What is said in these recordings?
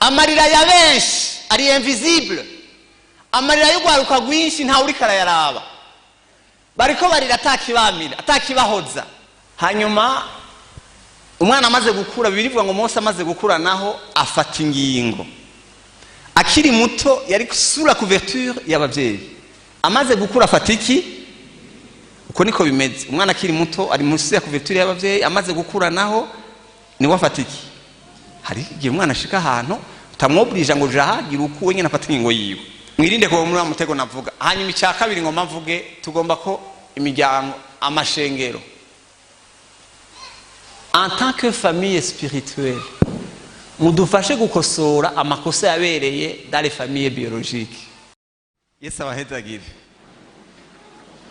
amarira ya benshi ari invisible, amarira y'ugwaruka rwinshi nta uri karayaraba, bariko barira atakibamira atakibahoza. Hanyuma umwana amaze gukura, birivuga ngo Mose amaze gukura naho afata ingingo. Akiri muto yari sura couverture y'abavyeyi, amaze gukura afata iki? Uko niko bimeze, umwana akiri muto ari munsi ya couverture y'abavyeyi, amaze gukura naho ni wafata iki? Hari igihe umwana ashika ahantu utamwobrija ngo jahagira uko wenyine afata ingingo yiwe. Mwirinde ko muri amutego navuga. Hanyuma icya kabiri ngo mavuge, tugomba ko imiryango amashengero en tant que famille spirituelle mudufashe gukosora amakosa yabereye dans les familles biologiques. Yesu abahezagire.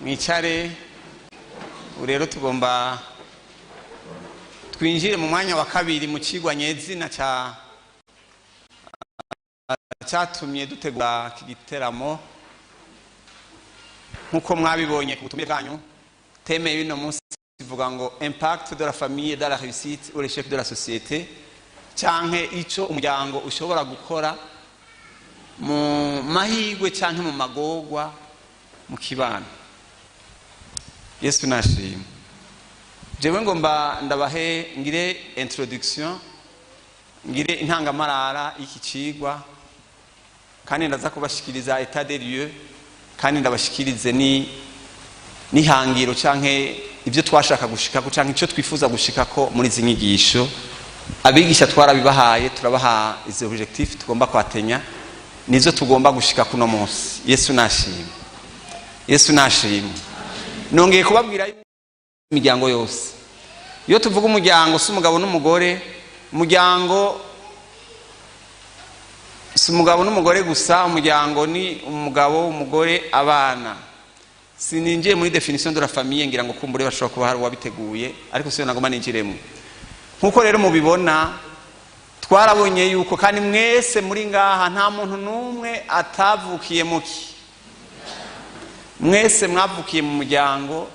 Mwicare urero tugomba twinjire mu mwanya wa kabiri mu kigwa nyezina cyatumye dutegura kigiteramo. Nkuko mwabibonye ku butumire bwanyu, teme y'ino munsi ivuga ngo impact de la famille dans la réussite ou l'échec de la société, canke ico umuryango ushobora gukora mu mahigwe canke mu magorwa mu kibano. Yesu nashimwe. Jewe ngomba ndabahe ngire introduction, ngire intangamarara y'iki cigwa, kandi ndaza kubashikiriza état des lieux, kandi ndabashikirize ni hangiro canke ibyo twashaka gushika ko canke ico twifuza gushika ko muri zinyigisho. Abigisha twarabibahaye, turabaha izo objectif tugomba kwatenya, nizo tugomba gushika kuno munsi. Yesu nashimwe. Yesu nashimwe. Nongeye kubabwira imiryango yose, iyo tuvuga umuryango si umugabo n'umugore, umuryango si umugabo n'umugore gusa, umuryango ni umugabo, umugore, abana. Sininjiye muri definition de la famille, ngira ngo kumbure bashobora kuba hari wabiteguye, ariko siyo nagoma ninjiremo. Nkuko rero mubibona, twarabonye yuko kandi mwese muri ngaha nta muntu numwe atavukiye muki, mwese mwavukiye mu muryango.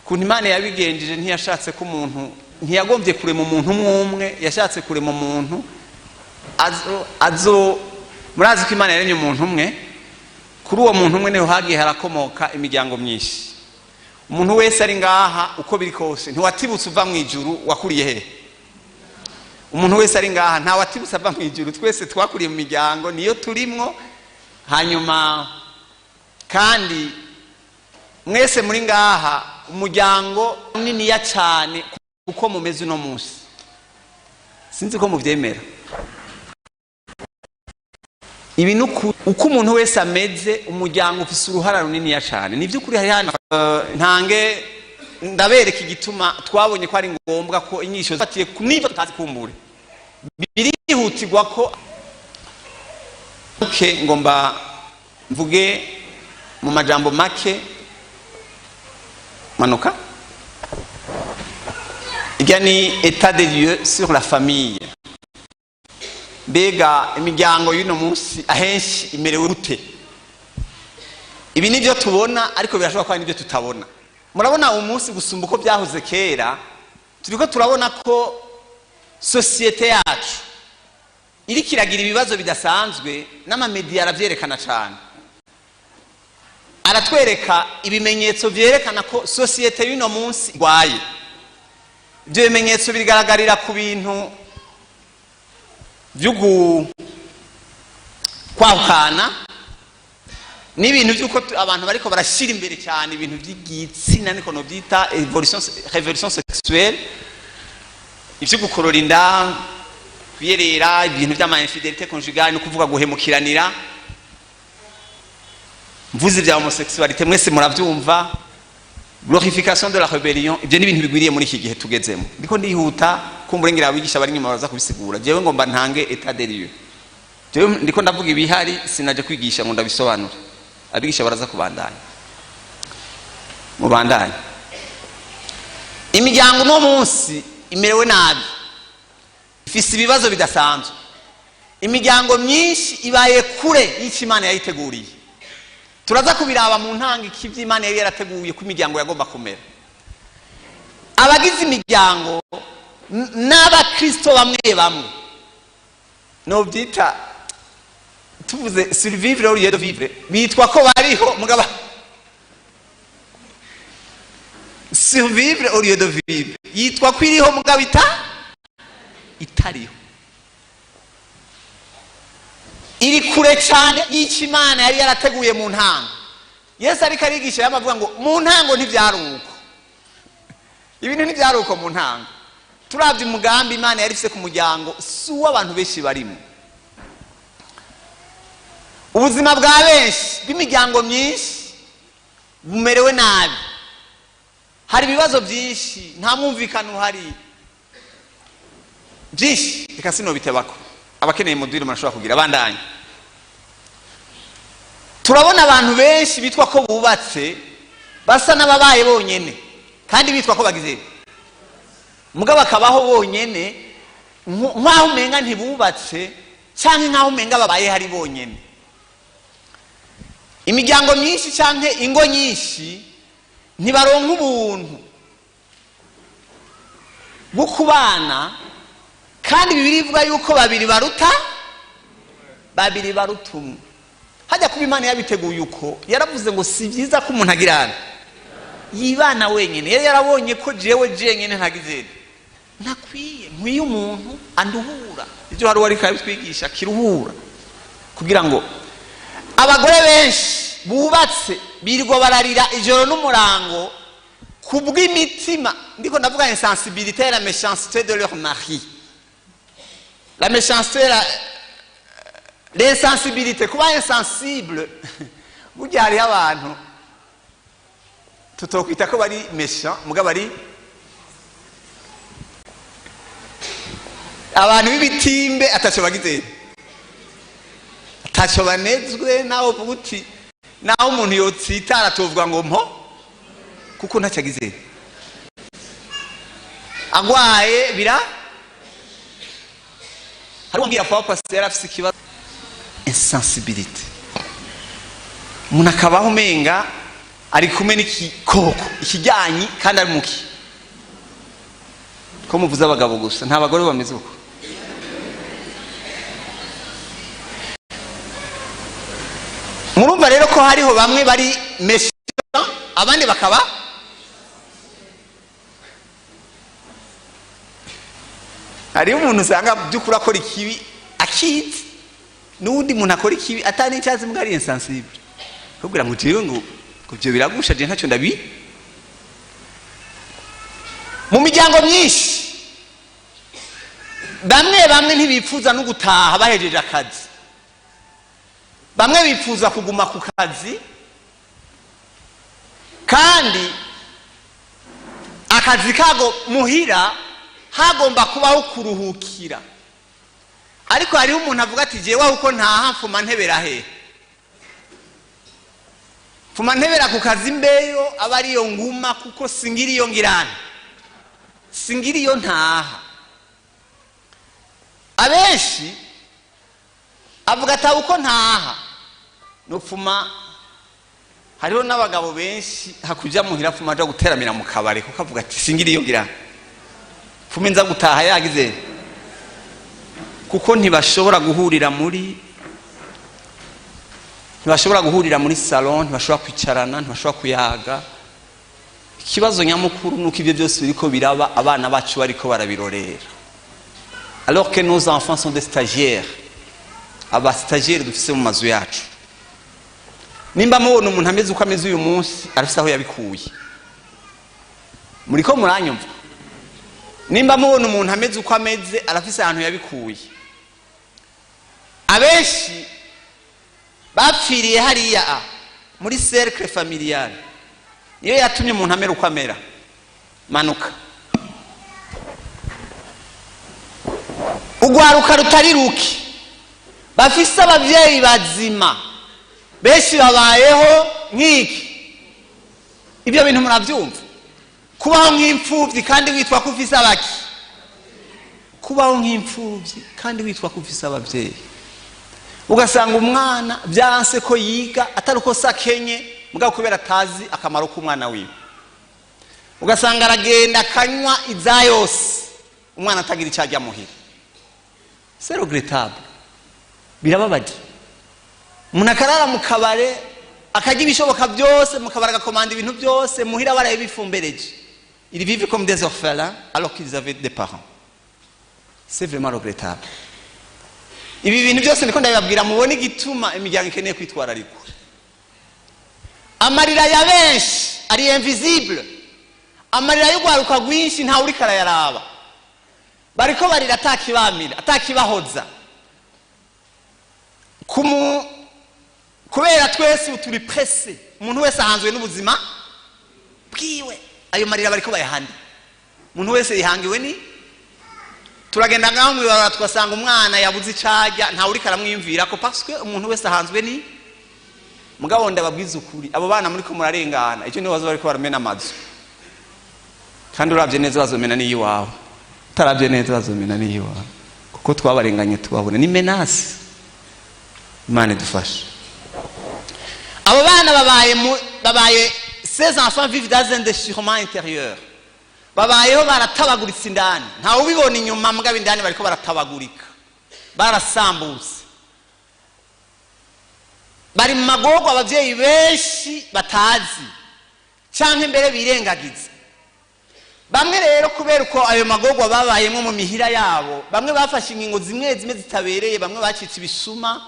Kuntu Imana yabigenjeje ntiyashatse ko umuntu, ntiyagombye kurema umuntu umwe, yashatse kurema umuntu murazi ko Imana yaremye umuntu umwe, kuri uwo muntu umwe niho hagiye harakomoka imiryango myinshi. Umuntu wese ari ngaha uko biri kose ntiwatibutse uva mu ijuru, wakuriye he? Umuntu wese ari ngaha nta watibutse ava mu ijuru, twese twakuriye mu miryango niyo turimwo. Hanyuma kandi mwese muri ngaha umuryango nini ya cyane uko mumeze uno munsi, sinzi ko muvyemera. Ibi nuko uko umuntu wese ameze, umuryango ufise uruhara runini ya cyane. Nivyo kuri hari hano ntange ndabereka igituma twabonye ko ari ngombwa ko inyisho zatiye kumwiva tutazi kumbure birihutirwa ko ngomba mvuge mu majambo make manuka. Il ni état des lieux sur la famille. Mbega imiryango y'uno munsi ahenshi imerewe gute? Ibi nivyo tubona, ariko birashobora kuba nivyo tutabona. Murabona umunsi gusumba uko byahoze kera, turiko turabona ko societe yacu iri kiragira ibibazo bidasanzwe, n'amamedia aravyerekana cyane. Aratwereka ibimenyetso vyerekana ko societe y'uno munsi igwaye. Ibyo bimenyetso bigaragarira ku bintu vyugu kwahukana, n'ibintu byuko abantu bariko barashira imbere cyane ibintu by'igitsina, niko no byita révolution sexuelle, ivyo gukorora inda, kwiyerera, ibintu by'ama infidelité conjugale, no kuvuga guhemukiranira, mvuze bya homosexualité mwese muravyumva, glorification de la rébellion. Ibyo ni ibintu bigwiriye muri iki gihe tugezemo. Ndiko ndihuta kumburengira abigisha bari nyuma baza kubisigura. Jewe ngomba ntange état des lieux. Jewe ndiko ndavuga ibihari, sinaje kwigisha ngo ndabisobanura. Abigisha baraza kubandanya. Mubandanye. Imiryango no munsi imerewe nabi, ifise ibibazo bidasanzwe. Imiryango myinshi ibaye kure y'Imana yayiteguriye. Turaza kubiraba mu ntanga ikivye Imana yari yarateguye ko imiryango yagomba kumera. Abagize imiryango n'abakristo bamwe bamwe no byita tuvuze survivre au lieu de vivre, bitwa ko bariho mugaba survivre au lieu de vivre, yitwa kwiriho mugabita itariho, iri kure cyane y'Imana yari yarateguye mu ntango. Yesu ariko arigisha yamavuga ngo mu ntango ntivyaruko, ibintu ntivyaruko mu ntango. Turavye umugambi Imana yari ifise ku muryango si uw'abantu benshi barimo. Ubuzima bwa benshi b'imiryango myinshi bumerewe nabi, hari ibibazo byinshi, nta mwumvikano uhari byinshi. Reka sinobitebako, abakeneye module murashobora kugira bandanye. Turabona abantu benshi bitwa ko bubatse basa n'ababaye bonyene kandi bitwa ko bagize mugabo akabaho bonyene, nk'aho umenga ntibubatse cyangwa nk'aho umenga babaye hari bonyene. Imiryango myinshi cyangwa ingo nyinshi ntibaronka ubuntu bwo kubana, kandi Bibiliya ivuga yuko babiri baruta umwe. Hajya kuba Imana yabiteguye uko, yaravuze ngo si byiza ko umuntu agirana yibana wenyine. Yari yarabonye ko jewe nyine ntagize nkwiye umuntu anduhura. Ibyo hari wari kabitwigisha kiruhura, kugira ngo abagore benshi bubatse birirwa bararira ijoro n'umurango kubw'imitima. Ndiko ndavuga insensibilité, la méchanceté de leur mari, la méchanceté, l'insensibilité. Kuba insensible burya hari abantu tutokwita ko bari méchant, mugabo bari abantu b'ibitimbe ataco bagize, ataco banezwe naho buti, naho umuntu yotsitara tuvuga ngo mpo kuko ntacagize, agwaye bira hari umbwira kwa pasteur afise ikibazo insensibilité. Umuntu akabaho umenga ari kumwe n'ikikoko ikijyanyi kandi ari muki. Ko muvuze abagabo gusa, nta bagore bameze uko. Murumva rero ko hariho bamwe bari méchant, abandi bakaba hari umuntu usanga byukura akora ikibi akizi, n'undi muntu akora ikibi atani icyazi mbwa ari insensible, kubwira ngo tiyo ngo byo biragusha je ntacyo ndabi. Mu miryango myinshi bamwe ntibipfuza no gutaha bahejeje akazi, bamwe bipfuza kuguma ku kazi, kandi akazi kago muhira hagomba kubaho kuruhukira. Ariko hariho umuntu avuga ati jewe uko ntaha mfuma ntebera he, mfuma ntebera ku kazi mbeyo aba ariyo nguma, kuko singiriyo ngirana, singiriyo ntaha. Abenshi avuga ati uko ntaha nopfuma. Hariho n'abagabo benshi hakuja muhira mfuma aja guteramira mu kabare, kuko avuga ati singiriyo ngirana, mfuma nza gutaha yagize, kuko ntibashobora guhurira muri salon, ntibashobora kwicarana, ntibashobora kuyaga. Ikibazo nyamukuru nuko ibyo byose biriko biraba abana bacu bariko barabirorera, alors que nos enfants sont des stagiaires. Aba stagiaires dufise mu mazu yacu, nimba mubona umuntu ameze uko ameze uyu munsi arafise aho yabikuye. Muriko muranyumva? Nimba mubona umuntu ameze uko ameze arafise ahantu yabikuye. Abenshi bapfiriye hariya muri cercle familial, niyo yatumye umuntu amera uko amera. Manuka ugwaruka rutari ruki, bafise abavyeyi bazima, benshi babayeho nk'iki. Ibyo bintu muravyumva? Kubaho nk'imfuvyi kandi witwa ko ufise abaki, kubaho nk'imfuvyi kandi witwa ko ufise abavyeyi. Ugasanga umwana byaranse ko yiga atari uko sakenye, mugabo kubera atazi akamaro k'umwana wiwe. Ugasanga aragenda akanywa iza yose, umwana atagira icyo ajya muhira. C'est regrettable. birababaje. Umuntu akarara mu kabare akarya ibishoboka byose, mu kabare agakomanda ibintu byose, muhira baraye bifumbereje. Ils vivent comme des orphelins alors qu'ils avaient des parents. C'est vraiment regrettable. Ibi bintu byose niko ndabibabwira mubone igituma imiryango ikeneye kwitwararikwa. Amarira ya benshi ari invisible. Amarira y'ugwaruka rwinshi nta uri karayaraba. Bariko barira atakibamira, atakibahoza. Kubera twese turi presse, umuntu wese ahanzwe n'ubuzima bwiwe. Ayo marira bariko bayahandi. Umuntu wese yihangiwe ni turagenda ngaho mwibara twasanga umwana yabuze icajya nta uri karamwimvira ko parce que umuntu wese ahanzwe ni mugabo ndababwiza ukuri. Abo bana muri ko murarengana, icyo niho bazo bariko baramena amazu. Kandi uravye neza bazomena ni yiwawe. Taravye neza bazomena ni yiwawe. Kuko twabarenganye tubabona ni menace. Imana dufashe. Abo bana babaye ces enfants vivent dans un déchirement intérieur. Babayeho baratabaguritse indani. Nta ubibona inyuma mugabo indani bariko baratabagurika. Barasambutse. Bari mu magogo abavyeyi benshi batazi. Canke mbere birengagiza. Bamwe rero kubera uko ayo magogo babayemo mu mihira yabo, bamwe bafashe ingingo zimwe zitabereye, bamwe bacitse ibisuma.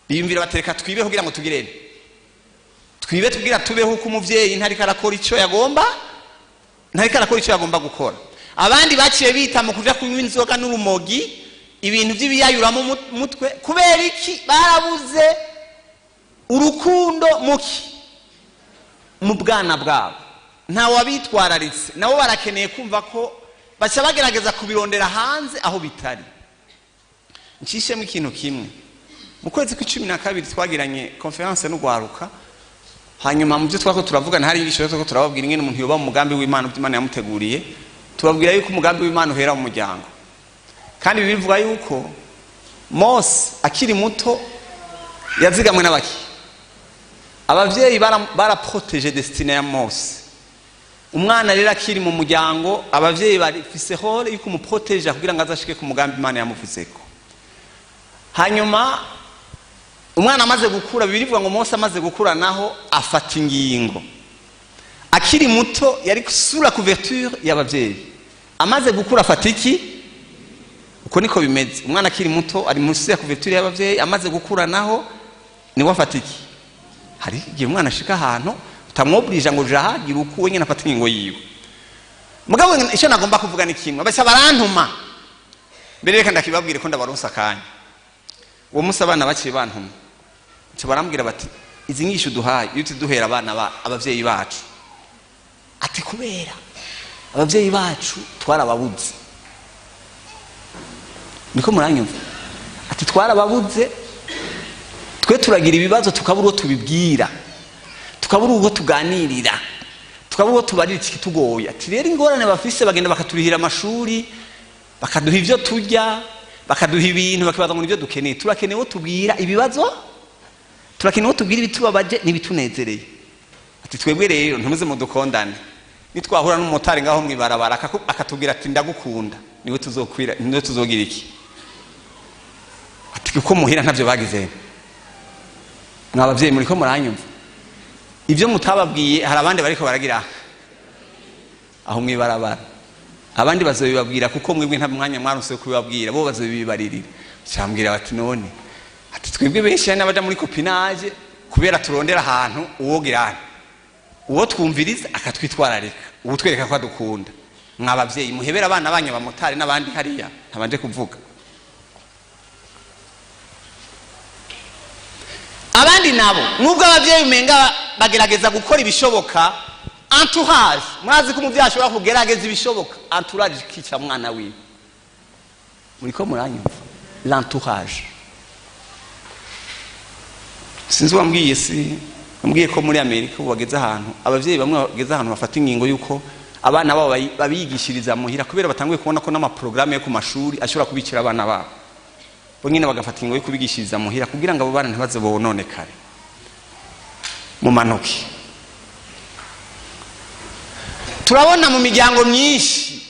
Biyumvira batereka twibe kugira ngo tugirene. Twibe tugira tubeho uko umuvyeyi ntari karakora ico yagomba, ntari karakora ico yagomba gukora. Abandi baciye bita mu kuja kunywa inzoga n'urumogi, ibintu by'ibiyayura mu mutwe kubera iki barabuze urukundo muki mu bwana bwabo. Nta wabitwararitse, nabo barakeneye kumva ko baca bagerageza kubirondera hanze aho bitari. Nshishemo ikintu kimwe. Mu kwezi kwa12 twagiranye conference n'ugwaruka. Hanyuma mu byo twako turavugana hari ibishoyo twako turababwira ingene umuntu yoba mu mugambi w'Imana by'Imana yamuteguriye. Tubabwira yuko umugambi w'Imana uhera mu muryango. Kandi bivuga yuko Mose akiri muto yazigamwe n'abaki. Abavyeyi baraprotéger destinée ya Mose. Umwana rero akiri mu muryango, abavyeyi barifise role yuko umuprotéger kugira ngo azashike ku mugambi Imana yamuvuzeko. Hanyuma umwana amaze gukura, birivuga ngo Mose amaze gukura naho afata ingingo. Akiri muto yari sura couverture y'abavyeyi. Amaze gukura afata iki? Uko niko bimeze. Umwana akiri muto ari munsi ya couverture y'abavyeyi, amaze gukura naho ni wafata iki? Hari igihe umwana ashika ahantu utamwobrija ngo jahagira uko wenyine afata ingingo yiwe. Mugabo icyo nagomba kuvuga ni kimwe, abashya barantuma. Mbere reka ndakibabwire ko ndabaronsa kanya. Uwo musa abana baciye bantuma. Cyo barambwira bati izi ngisho duhaye iyo tuduhera abana abavyeyi bacu. Ati kubera abavyeyi bacu twarababuze. Niko muranyumva? Ati twarababuze. Twe turagira ibibazo tukabura uwo tubibwira. Tukabura uwo tuganirira. Tukabura uwo tubarira ikitugoye. Ati rero ingorane bafise bagenda bakaturihira amashuri, bakaduha ivyo turya, bakaduha ibintu bakibaza ngo nibyo dukeneye. Turakeneye uwo tubwira ibibazo, turakeneye uwo tubwira ibitubabaje n'ibitunezereye. Ati twebwe rero ntimuze mu dukondane. Nitwahura n'umutari ngaho mwibarabara akatubwira ati ndagukunda, niwe tuzokwira, niwe tuzogira iki? Ati kuko muhira ntavyo bagize. Mwabavyeyi muri ko muranyumva? Ivyo mutababwiye hari abandi bariko baragira aho mwibarabara. Abandi bazobibabwira kuko mwebwe nta mwanya mwaruse kubibabwira, bo bazobibaririra. Cyambwira bati none ati twebwe benshi n'abaja muri copinage kubera turondera ahantu uwogirana. Uwo twumviriza akatwitwararika, ubu twereka ko adukunda. Mwabavyeyi muhebera abana banya bamotari n'abandi hariya ntabanje kuvuga. Abandi nabo nubwo abavyeyi umenga bagerageza gukora ibishoboka, entourage mwazi ko umuvyeyi ashobora kugerageza ibishoboka, entourage kica mwana wiwe. Muriko muranyumva? L'entourage. Sinzi wambwiye mbwiye ko muri Amerika bageze ahantu abavyeyi bamwe bageze ahantu bafata ingingo yuko abana babo babigishiriza muhira kubera batanguye kubona ko n'amaprograme yo ku mashuri ashobora kubikira abana babo. Bonyine bagafata ingingo yo kubigishiriza muhira kugira ngo abo bana ntibaze bononekare mu manuki. Turabona mu miryango myinshi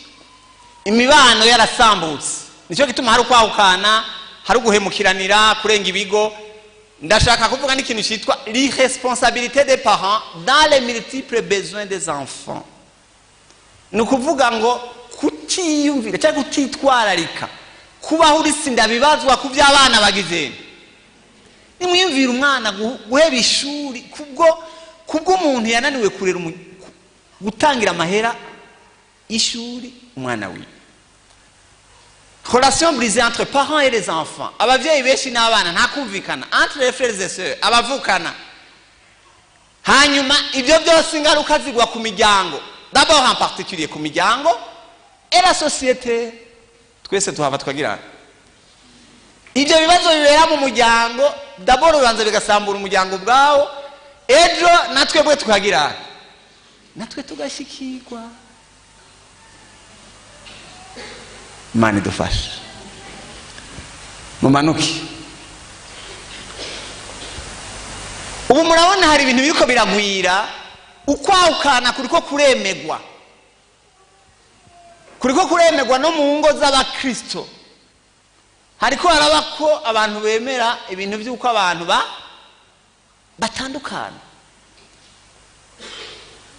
imibano yarasambutse. Nicyo gituma hari kwahukana, hari uguhemukiranira kurenga ibigo. Ndashaka kuvuga n'ikintu cyitwa l'irresponsabilité des parents dans les multiples besoins des enfants. Nukuvuga ngo kutiyumvira cyangwa kutitwararika kubaho urisinda bibazwa ku by'abana bagize. Nimwiyumvira umwana guheba ishuri kubwo umuntu yananiwe kurera gutangira amahera ishuri umwana wiwe. Relation brisée entre parents et les enfants. Abavyeyi beshi n'abana nta kumvikana entre les frères et sœurs abavukana. Hanyuma ibyo byose ingaruka zigwa ku miryango. D'abord en particulier ku miryango et la société. Twese tuhava twagira. Ibyo bibazo bibera mu muryango d'abord ubanza bigasambura umuryango bwawo. Ejo natwe bwe tukagira. Natwe tugashikirwa. Mani dufashe mumanuki. Ubu murabona hari ibintu biriko biragwira ukwawukana kuriko kuremegwa no mu ngo z'abakristo. Hariko harabako abantu bemera ibintu by'uko abantu batandukana.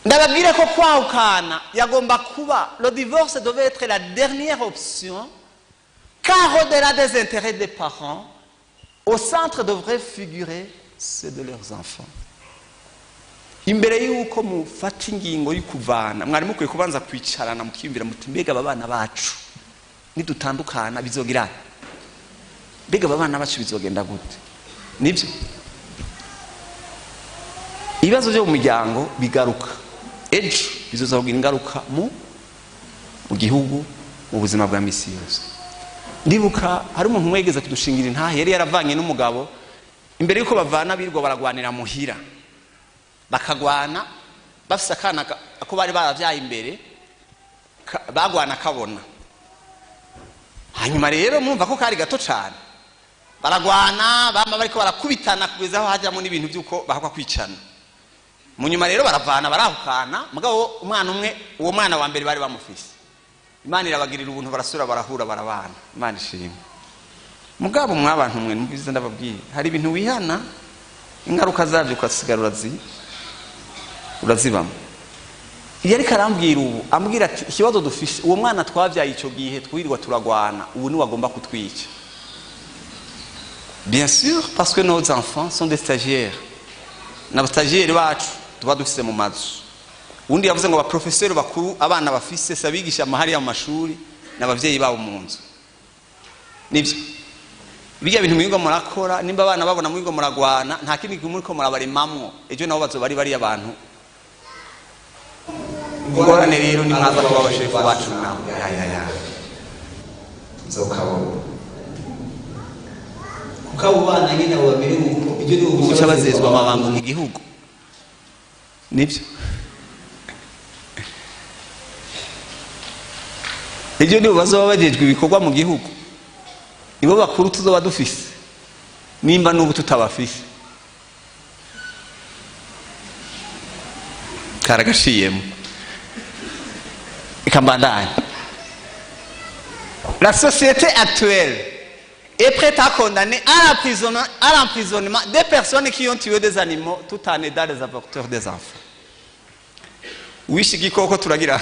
Ndababwira ko kwawukana yagomba kuba, le divorce devait être la dernière option, car au-delà des intérêts des parents, au centre devrait figurer ceux de leurs enfants. Imbere yuko mufata ingingo y'ukuvana mwari mukwiye kubanza kwicarana mukiyumvira muti mbega abana bacu nidutandukana bizogira, mbega abana bacu bizogenda gute? Nibyo ibibazo byo mu miryango bigaruka ejo bizoza kugira ingaruka mu gihugu, mu buzima bwa misi yose. Ndibuka hari umuntu mwegeze kudushingira intahe yari yaravanye n'umugabo, imbere yuko bavana birwa baragwanira muhira, bakagwana bafise akana ako bari baravyaye imbere bagwana kabona. Hanyuma rero mwumva ko kari gato cyane, baragwana bama bariko barakubitana kugeza aho hajyamo n'ibintu byuko bahakwa kwicana. Munyuma rero baravana barahukana, mugabo umwana umwe, uwo mwana wa mbere bari bamufise, Imana irabagirira ubuntu barasura barahura barabana. Imana ishimwe. Mugabo mwabantu mwe mbize ndababwiye hari ibintu wihana ingaruka zavyo kwasigara urazibamo. Iyo ariko arambwira ubu ambwira ati ikibazo dufise uwo mwana twavyaye ico gihe twirirwa turagwana ubu ni wagomba kutwica. Bien sûr parce que nos enfants sont des stagiaires. Na stagiaires bacu tuba dufise mu mazu. Undi yavuze ngo abaprofesseur bakuru abana bafise sabigisha amahari ya mashuri n'abavyeyi babo mu nzu. Nibyo bijya bintu mwingo murakora, nimba abana babona mwingo muragwana nta kindi kimuriko murabaremamwo, ejo nabo bazobari bari abantu. Ingorane rero ni mwaza kuba abashefu bacu nawe zokabo ukabo bana nyine babiri uko ibyo ni ubuca bazezwa amabanga mu gihugu. Nibyo ibyo ni bazoba bagejwe ibikorwa mu gihugu, nibo bakuru tuzoba dufise nimba n'ubu tutabafise. Karagashiyemo ikambandanya. La société actuelle est prête à condamner à l'emprisonnement des personnes qui ont tué des animaux tout en aidant les avorteurs des enfants. Wishi gikoko turagira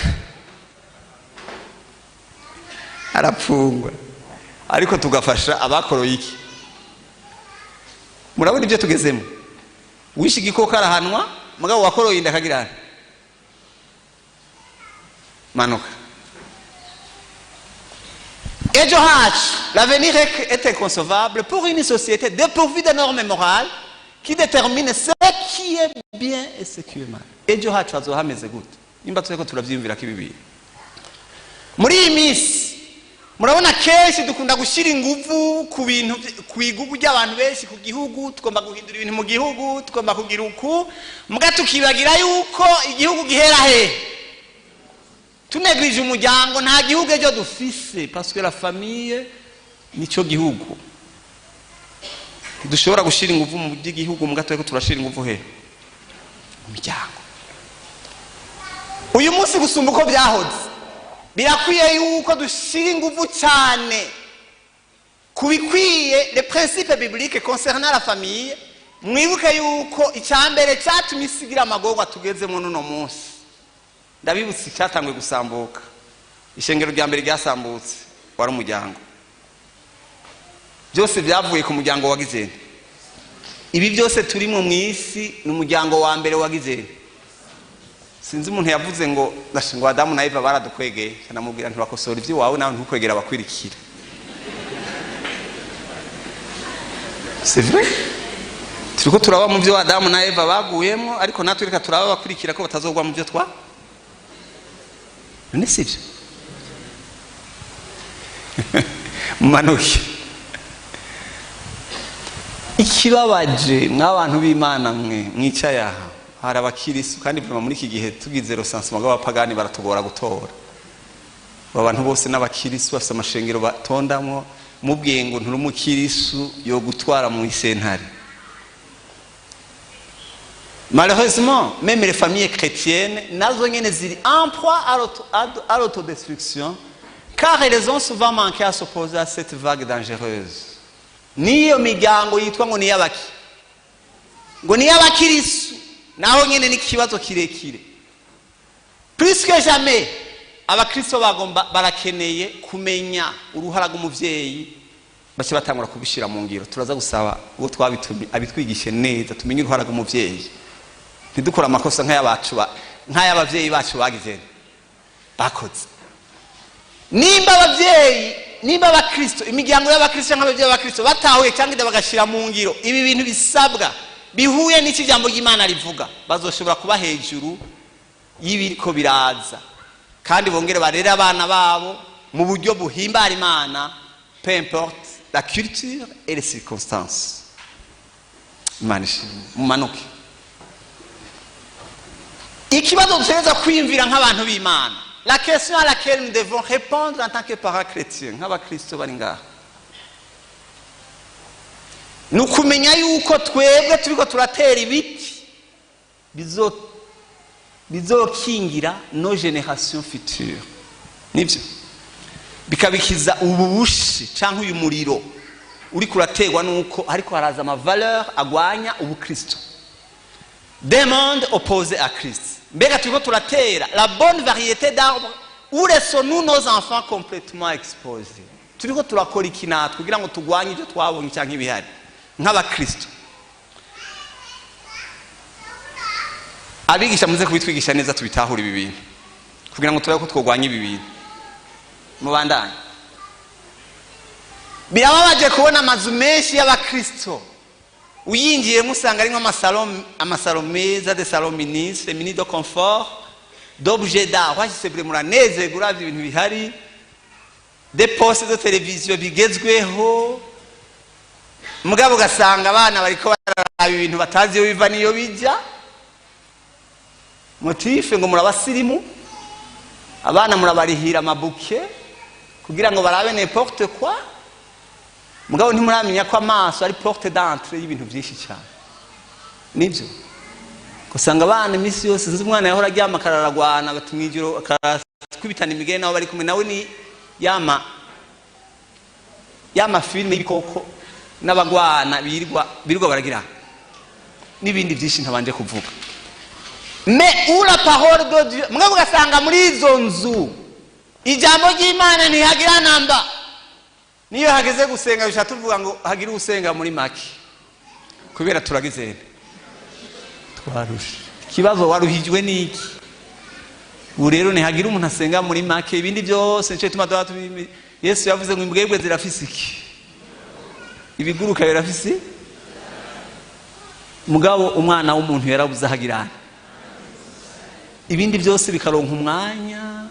arapfungwa ariko tugafasha abakoroye iki. Murabona ibyo tugezemo. Wishi gikoko arahanwa mugabo wakoroye inda kagira manuka. Ejo hacu l'avenir est inconcevable pour une société dépourvue de normes morales qui détermine ce qui est bien et ce qui est mal. Ejo hacu hazohameze gute nimba tweko turavyimvira kibibi. Muri iyi minsi murabona kenshi dukunda gushira inguvu ku bintu kwigugu ry'abantu benshi ku gihugu, tugomba guhindura ibintu mu gihugu, tugomba kugira uku muga tukibagira yuko igihugu gihera he. Tunegrije umuryango nta gihugu ejo dufise parce que la famille nico gihugu. Dushobora gushira inguvu mu gihugu muga tweko turashira inguvu he mu miryango. Uyu munsi gusumba uko byahoze birakwiye yuko dushira inguvu cyane kubikwiye les principes bibliques concernant la famille. Mwibuke yuko icyambere cyatumye isigira amagorwa tugezemo n'uno munsi. Ndabibutse cyatangwe gusambuka. Ishengero rya mbere ryasambutse wari umuryango. Byose byavuye ku muryango wa Gizeni. Ibi byose turimo mu isi ni umuryango wa mbere wa Gizeni. Sinzi umuntu yavuze ngo ngo Adamu na Eva baradukwegeye, kanamubwira ntibakosora ibyo wawe nawe ntukwegera abakwirikira. C'est vrai? Turiko turaba mu byo Adamu na Eva baguyemo, ariko natwe reka turaba bakurikira ko batazogwa mu byo twa. None sivyo? Manuki. Ikibabaje n'abantu b'Imana mwicaye aha. Hari abakirisu kandi bima muri iki gihe tugize recensement bw'abapagani baratugora gutora. Abantu bose n'abakirisu bafite amashengero batondamwo mubwiye ngo nturumukirisu yo gutwara mu isentare. Malheureusement, même les familles chrétiennes nazo nyene ziri en proie à l'autodestruction car elles ont souvent manqué à s'opposer à cette vague dangereuse. Niyo migango yitwa ngo niyabaki. Ngo niyabakirisu naho nyene ni kibazo kirekire. Plus que jamais abakristo bagomba barakeneye kumenya uruhara rw'umuvyeyi bace batangura kubishira mu ngiro. Turaza gusaba uwo twabitumye abitwigishe neza tumenye uruhara rw'umuvyeyi. Ntidukora amakosa nk'ay'abavyeyi bacu bagize bakoze. Nimba abakristo imiryango y'abakristo nk'abavyeyi b'abakristo batahuye cyangwa bagashira mu ngiro ibi bintu bisabwa bihuye n'iki jambo ry'Imana rivuga, bazoshobora kuba hejuru y'ibiriko biraza kandi bongere barere abana babo mu buryo buhimbara Imana, peu importe la culture et les circonstances. Manuki. Ikibazo dutegereza kwiyumvira nk'abantu b'Imana. La question à laquelle nous devons répondre en tant que parents chrétiens, nk'abakristo bari ngaha. Nukumenya yuko twebwe turiko turatera ibiti bizokingira nos générations futures. Nibyo. Bikabikiza ububushi canke uyu muriro uri kurategwa nuko ariko haraza ama valeur agwanya ubukristo. Des mondes opposés à Christ. Mbega turiko turatera la bonne variété d'arbres où laissons-nous nos enfants complètement exposés. Turiko turakora ikinatu kugira ngo tugwanye ibyo twabonye canke ibihari nk'abakristo. Abigisha muze kubitwigisha neza tubitahura ibi bintu kugira ngo turabe ko twogwanye ibi bintu. Mubandanye. Birababaje kubona amazu menshi y'abakristo uyingiye musanga arimo amasalo meza, des salons ministres, féminines de confort, d'objets d'art. Wagisebre muraneze guravye ibintu bihari, des postes de télévision bigezweho. Mugabo gasanga abana bariko bararaba ibintu batazi yo biva niyo bijya. Motife ngo murabasirimu, abana murabarihira amabuke kugira ngo barabe n'importe quoi. Mugabo ntimuramenya ko amaso ari porte d'entrée y'ibintu byinshi cyane. Nibyo. Kusanga abana imisi yose nzi umwana yahora aryama kararagwana batumwijiro akatwibitana imigere naho bari kumwe nawe ni yama filme y'ibikoko n'abagwana birirwa baragira n'ibindi byinshi ntabanje kuvuga. Mais où la parole de Dieu, mugabo gasanga muri izo nzu ijambo ry'Imana ntihagira namba. Niyo hageze gusenga bisha tuvuga ngo hagira usenga muri maki. Kubera turagizene. Twarusha. Kibazo waruhijwe niki? Urero ni hagira umuntu asenga muri maki ibindi byose nce tumadora Yesu yavuze ngo imbwebwe zirafise iki? Ibiguruka birafise? Mugabo umwana w'umuntu yarabuze hagirana. Ibindi byose bikaronka umwanya.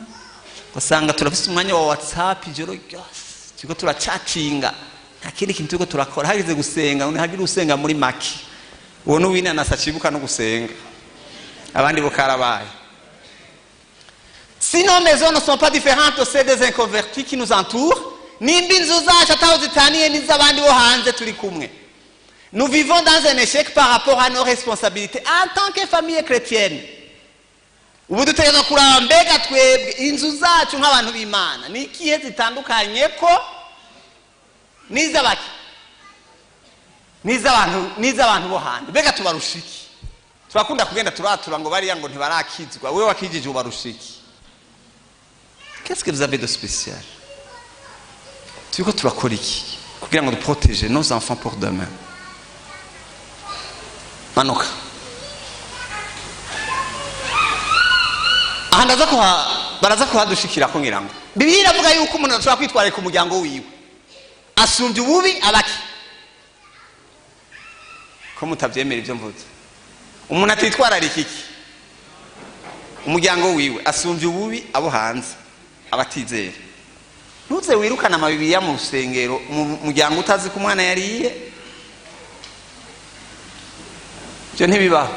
Usanga turafise umwanya wa WhatsApp ijoro ryose. Turiko turacacinga nta kindi kintu turiko turakora hageze gusenga hagira usenga muri maki uwo n'uwina nasacibuka no gusenga abandi bukarabaye. Si nos maisons ne sont pas différentes de celles des inconvertis qui nous entourent, nimba inzu zacu ataho zitaniye n'iz'abandi bo hanze turi kumwe, nous vivons dans un échec par rapport à nos responsabilités en tant que famille chrétienne. Ubu dutegerezwa kuraba mbega twebwe inzu zacu nk'abantu b'Imana ni ikihe zitandukanye ko n'iz'abaki n'iz'abantu bo hanze. Mbega tubarushiki? Turakunda kugenda turatura ngo bariya ngo ntibarakizwa, wewe wakijije ubarushiki. Qu'est-ce que vous avez de spécial? Turiko turakora iki kugira ngo duprotéger nos enfants pour demain? Manuka ahandaza ko baraza kuhadushikira ko ngira ngo Bibiliya iravuga yuko umuntu ashobora kwitwarira ku muryango wiwe asumbye ububi abaki. Ko mutavyemera ivyo mvuze, umuntu atitwararika iki umuryango wiwe asumbye ububi abo hanze abatizera. Ntuze wirukana amabibiliya mu rusengero mu muryango utazi ko umwana yariye. Byo ntibibaho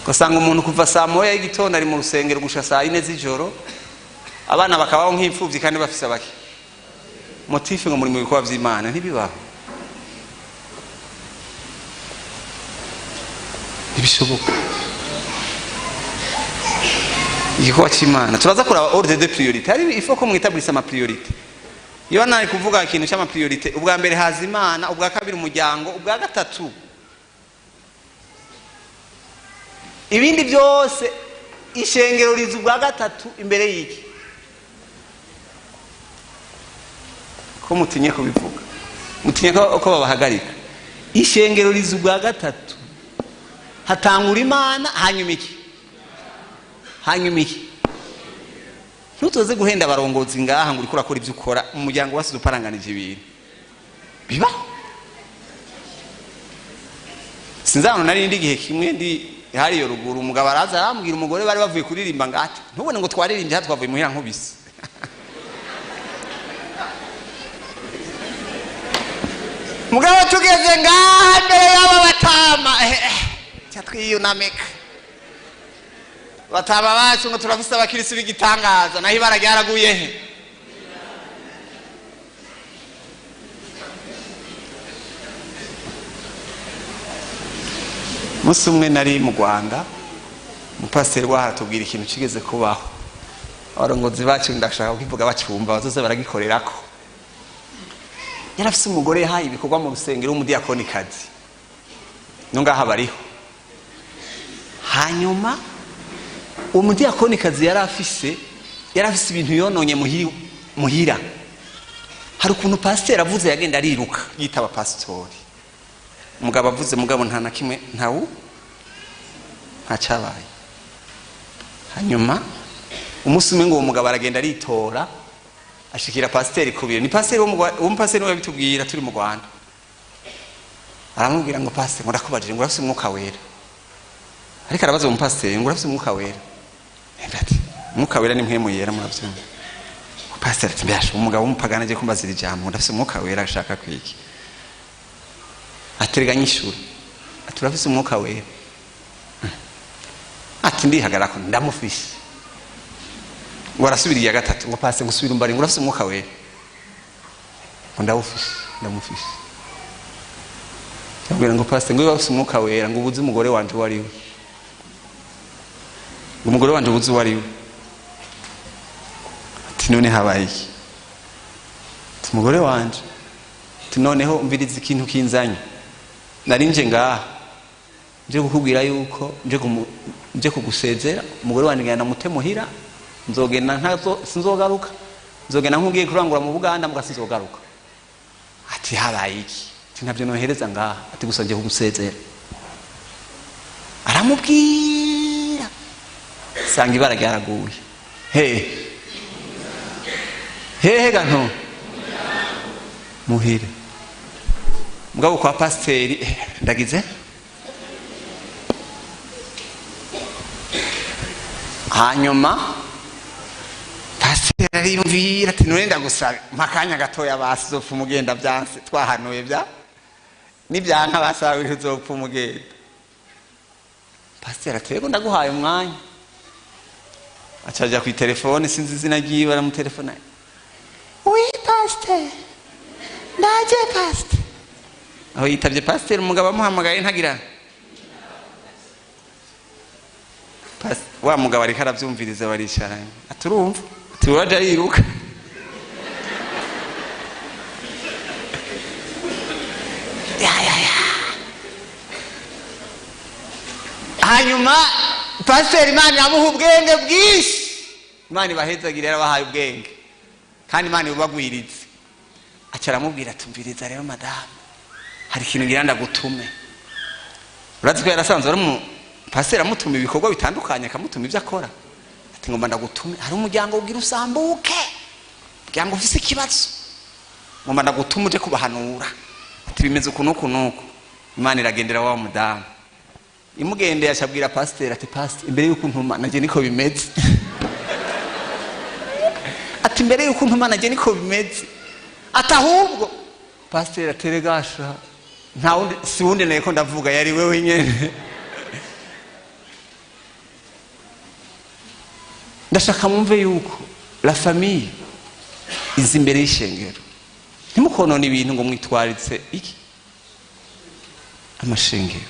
ugasanga umuntu kuva saa moya y'igitondo ari mu rusengero gusha saa 4 z'ijoro, abana bakabaho nk'imfuvyi kandi bafise abaki motife ngo muri mu bikorwa vy'Imana. Ntibibaho, ntibishoboka. Igikorwa cy'Imana turaza kuraba ordre de priorité. Hari il faut ko mwitablisa ama priorité. Iyo nari kuvuga ikintu cy'ama priorité, ubwa mbere haza Imana, ubwa kabiri umuryango, ubwa gatatu ibindi byose. Ishengero riza ubwa gatatu imbere y'iki? Ko mutinye kubivuga, mutinye ko babahagarika. Ishengero riza ubwa gatatu, hatangura Imana, hanyuma iki? Ntutoze guhenda abarongozi ngaha ngo uriko urakora ibyo ukora mu muryango wasize uparanganije ibintu biba. Sinzabona nari ndi gihe kimwe ndi hariyo ruguru, umugabo araza arambwira umugore bari bavuye kuririmba ngati, ntubone ngo twaririmbye ha twavuye muhira nkubise. Mugabo tugeze ngaha mbere y'aba batama cyatwiyunamika bataba bacu ngo turafise abakirisi b'igitangaza, naho ibara ryaraguye he? Musi umwe nari mu Rwanda, umupasiteri wahatubwira ikintu kigeze kubaho. Abarongozi bacu ndashaka kukivuga bacumva bazoze baragikorerako. Yarafise umugore yahaye ibikorwa mu rusengero w'umudiakonikazi, nungaha bariho. Hanyuma umudiakonikazi yarafise ibintu yononye muhira. Hari ukuntu pasiteri avuze yagenda ariruka yitaba pasitori. Umugabo avuze, mugabo nta na kimwe ntacabaye. Hanyuma umunsi umwe ngo uwo mugabo aragenda aritora ashikira pasiteri kubira. Ni pasiteri umupasiteri wabitubwira turi mu Rwanda. Aramubwira ngo pasiteri, ngo ndakubajije ngo urafise umwuka wera. Ariko arabaza umupasiteri ngo urafise umwuka wera. Ati umwuka wera ni mpemu yera muravyumva. Pasiteri ati mbasha umugabo w'umupagana aje kumbazira ijambo, ndafise umwuka wera ashaka kwiki. Aterega nyishura ati urafise umwuka wera. Ati ndihagarako ndamufise. Ngo arasubiriye gatatu ngo pasiteri ngo subira umbari ngo urafise umwuka wera. Ngo ndamufise. Yabwira ngo pasiteri ngo urafise umwuka wera, ngo ubuze umugore wanje wariwe. Umugore wanje ubuze wariwe. Ati none habaye iki? Ati umugore wanje, ati noneho umviriza ikintu kinzanye. Narinje ngaha nje kukubwira yuko nje kugusezera, umugore wanje ngana mutemuhira, nzogenda sinzogaruka, nzogenda nkugiye kurangura mu Buganda muga sinzogaruka. Ati habaye iki? Ati ntabyo nohereza ngaha, ati gusa nje kugusezera. Aramubwira sanga ibara ryaraguye. Hehe ganto muhire. Mugabo kwa pasiteri ndagize. Hanyuma pasiteri ariyumvira ati none ndagusaba makanya gatoya basizopfa umugenda byanse twahanuye bya nibyanka basawe uzopfa umugenda. Pasiteri ati yego ndaguhaye umwanya. Acaja ku telefone sinzi izina ryiwe aramutelefona. Oui pasiteri, ndaje pasiteri. Aho yitavye pasiteri umugabo amuhamagaye ntagira. Wa mugabo ariko aravyumviriza baricaranye. Aturumva, turaje yiruka. hanyuma pasiteri Imana iramuha ubwenge bwinshi, Imana ibahezagire, yarabahaye ubwenge kandi Imana ibubagwirize. Aca aramubwira tumviriza rero madamu, hari ikintu ngira ndagutume. Urazi ko yarasanzwe ari pasiteri amutuma ibikorwa bitandukanye, akamutuma ibyo akora. Ati ngomba ndagutume, hari umuryango ugira usambuke, umuryango ufise ikibazo, ngomba ndagutume uje kubahanura. Ati bimeze uku nuku nuku. Imana iragendera wa mudamu, imugendeye acabwira pasiteri ati pasiteri, imbere y'uko ntuma naje niko bimeze. Ati imbere y'uko ntuma naje niko bimeze. Ati ahubwo pasiteri ateregasha nta wundi, si wundi naye ko ndavuga, yari wewe nyene. Ndashaka mwumve yuko la famille izi imbere y'ishengero. Ntimukonone ibintu ngo mwitwaritse iki amashengero.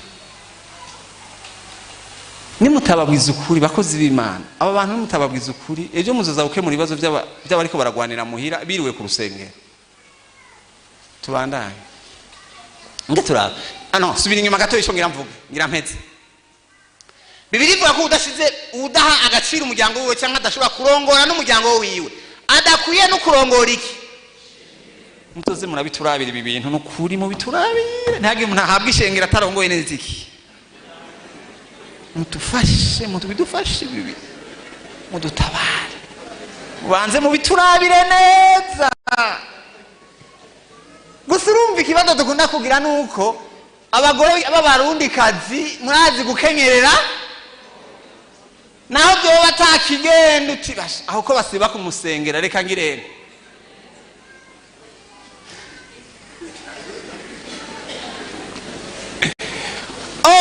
Nimutababwiza ukuri bakozi b'Imana, aba bantu nimutababwiza ukuri, ejo muzoza gukemura ibibazo by'abariko baragwanira muhira biriwe ku rusengero. Tubandanye nge turaba subira inyuma gato ishongira mvuge ngira mpeze. Bibiri ivuga ko udaha agaciro umuryango wiwe cyangwa adashobora kurongora n'umuryango wiwe, adakwiye no kurongora iki. Mutoze murabiturabira ibi bintu n'ukuri mu biturabire, ntage munahabwa ishengero atarongoye neza iki. Mutufashe, mutubidufashe bibi, mudutabare, mubanze mu biturabire neza. Gusa urumva ikibazo dukunda kugira nuko abagore b'abarundi kazi murazi gukenyerera, naho byo batakigenda uti basha aho ko basiba kumusengera reka ngirene.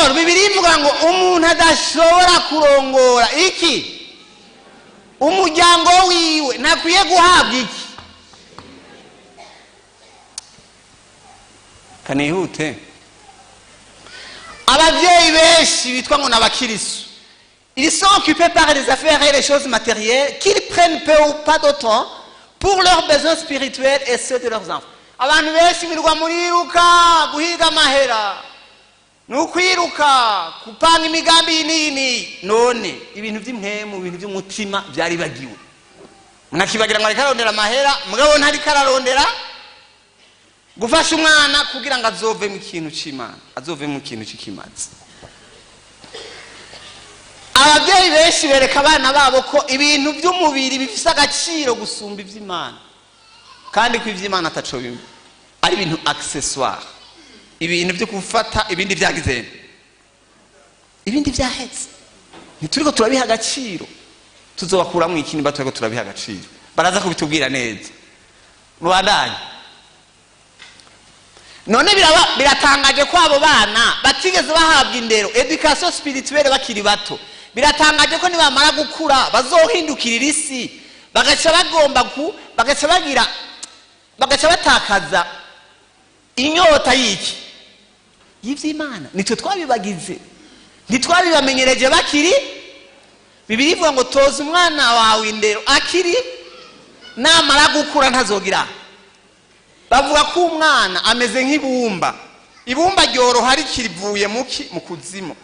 Bibiri ivuga ngo umuntu adashobora kurongora iki umuryango wiwe ntakwiye guhabwa iki. Kanihute, abavyeyi benshi bitwa ngo n'abakirisu, ils sont occupés par les affaires et les choses matérielles qu'ils prennent peu ou pas de temps pour leurs besoins spirituels et ceux de leurs enfants. Abantu benshi birirwa muriruka guhiga amahera, nukwiruka kupanga imigambi nini, none ibintu by'impemu, ibintu by'umutima byari bagiwe. Munakibagira ngo ariko arondera amahera, mugabo ntari kararondera gufasha umwana kugira ngo azove mu kintu cy'Imana, azove mu kintu cy'ikimazi. Ababyeyi benshi bereka abana babo ko ibintu by'umubiri bifise agaciro gusumba iby'Imana, kandi ko iby'Imana ataco bimwe, ari ibintu accessoire, ibintu byo gufata ibindi byagizene, ibindi byahetse. Ntituriko turabiha agaciro, tuzobakuramo ikintu batwego turabiha agaciro, baraza kubitubwira neza. Mubandanye. None biratangaje ko abo bana batigeze bahabwa indero, education spirituelle bakiri bato. Biratangaje ko nibamara gukura bazohindukirira isi, bagaca bagomba bagaca batakaza inyota y'iki y'ivy'Imana. Nitwe twabibagize, ntitwabibamenyereje bakiri. Bibiri ivuga ngo toza umwana wawe indero akiri, namara gukura ntazogira. Bavuga ko umwana ameze nk'ibumba, ibumba ryoroha rikirivuye mu kuzimu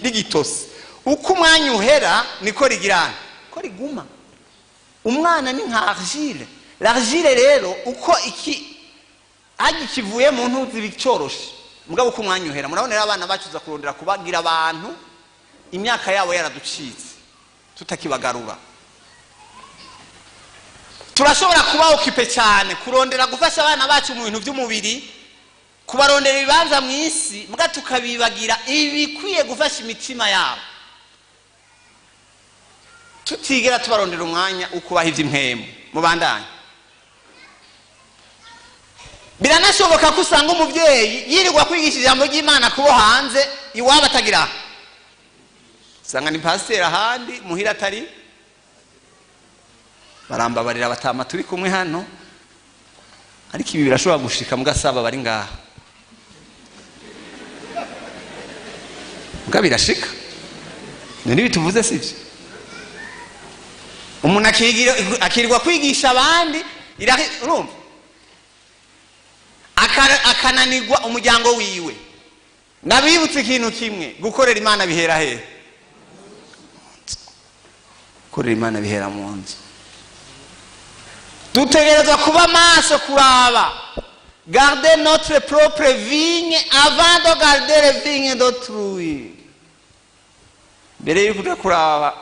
rigitose, uko umwanya uhera niko rigirana, ko riguma. Umwana ni nka argile, l'argile rero uko kivuye mu ntuzi bicoroshe, mugabo uko umwanya uhera. Murabonera abana bacuza kurondera kubagira abantu, imyaka yabo yaraducitse tutakibagarura. Turashobora kuba okipe cyane kurondera gufasha abana bacu mu bintu by'umubiri, kubarondera ibibanza mu isi, muga tukabibagira ibikwiye gufasha imitima yabo, tutigera tubarondera umwanya ukubaha iby'impemu. Mubandanye. Biranashoboka ko usanga umubyeyi yirirwa kwigisha ijambo ry'Imana kubo hanze, iwabo atagira, usanga ni pasiteri ahandi, muhira atari. Barambabarira batama turi kumwe hano, ariko ibi birashobora gushika mugasaba bari ngaha, muga birashika. None bituvuze sivyo? Umuntu akirirwa kwigisha abandi, urumva akananirwa umuryango wiwe. nabibutse ikintu kimwe, gukorera Imana bihera he? Gukorera Imana bihera mu nzu. Dutegerezwa kuba maso kuraba, garder notre propre vigne avant de garder les vignes d'autrui. Mbere yuko kuraba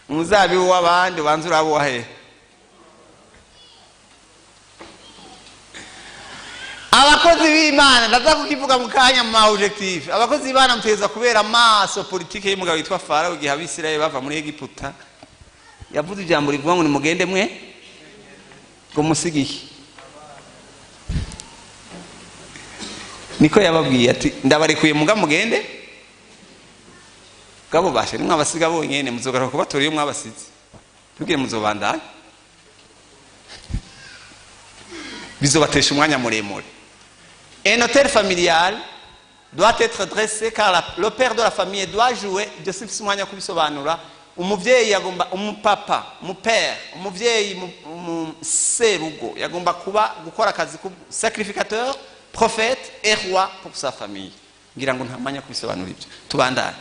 umuzabibu w'abandi ubanza uraba he? Abakozi b'Imana ndaza kukivuga mu kanya mu objectif. Abakozi b'Imana muteza kubera amaso politike y'umugabo witwa Farao igihe Abisirayeli bava muri Egiputa. Yavuze ijambo rivuga ngo nimugende mwe ngo musigiye. Niko yababwiye ati ndabarekuye muga mugende. Gabo bashe nimwe abasiga bonyene muzogaruka kubatora iyo mwabasize. Tubwire muzobandana. Bizobatesha umwanya muremure. Un hôtel familial doit être dressé car le père de la famille doit jouer, Joseph Simwanya kubisobanura, umuvyeyi yagomba umupapa, umupère, umuvyeyi serugo yagomba kuba gukora akazi ku sacrificateur, prophète et roi pour sa famille. Ngira ngo ntamanya kubisobanura ibyo. Tubandane.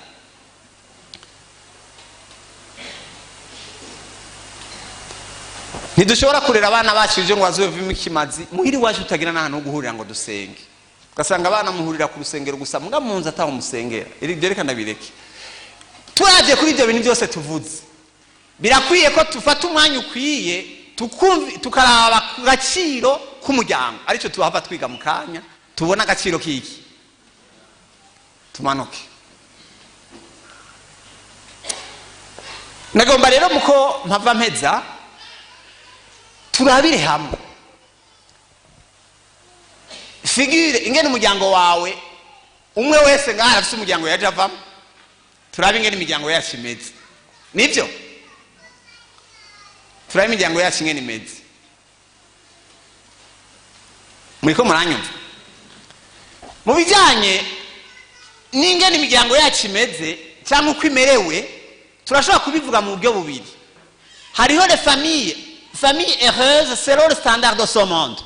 Ntidushobora kurera abana bacu ivyo ngo bazovime ikimazi muhiri wacu utagira n'ahantu ho guhurira ngo dusenge. Ugasanga abana muhurira ku rusengero gusa muga munzu ataho musengera. Iri byerekana bireke. Turaje kuri ibyo bintu byose tuvuze. Birakwiye ko tufata umwanya ukwiye tukaraba ku gaciro k'umuryango. Arico tuhava twiga mu kanya tubona agaciro kiki. Tumanuke. Nagomba rero muko mpava mpeza turabire hamwe. Figure ingene umuryango wawe umwe wese ngaha afite umuryango yaje avamo. Turabe ingene imiryango yacu imeze. Nivyo? Turabe imiryango yacu ingene imeze. Muriko muranyumva? Mu bijanye n'ingene imiryango yacu imeze cyangwa uko imerewe turashobora kubivuga mu buryo bubiri. Hariho les famille heureuse selon le standard de ce monde.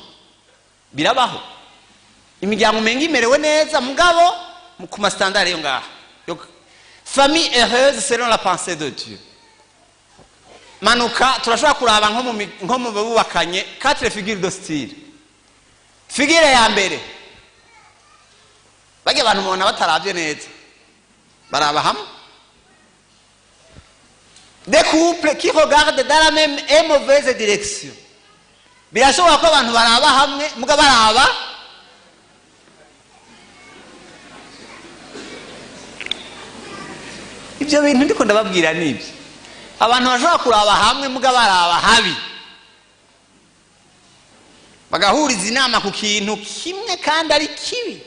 Birabaho. Imiryango mengi imerewe neza mugabo ku ma standard yo ngaha. Famille heureuse selon la pensée de Dieu. Manuka turashobora kuraba nko mu bubakanye 4 figures de style. Figure ya mbere. Bage abantu mubona bataravye neza. Baraba hamwe. Des couples qui regardent dans la même et mauvaise direction. Birashobora ko abantu baraba hamwe muga baraba ibyo bintu ndiko ndababwira nibyo. Abantu bashobora kuraba hamwe muga baraba habi. Bagahuriza inama ku kintu kimwe kandi ari kibi.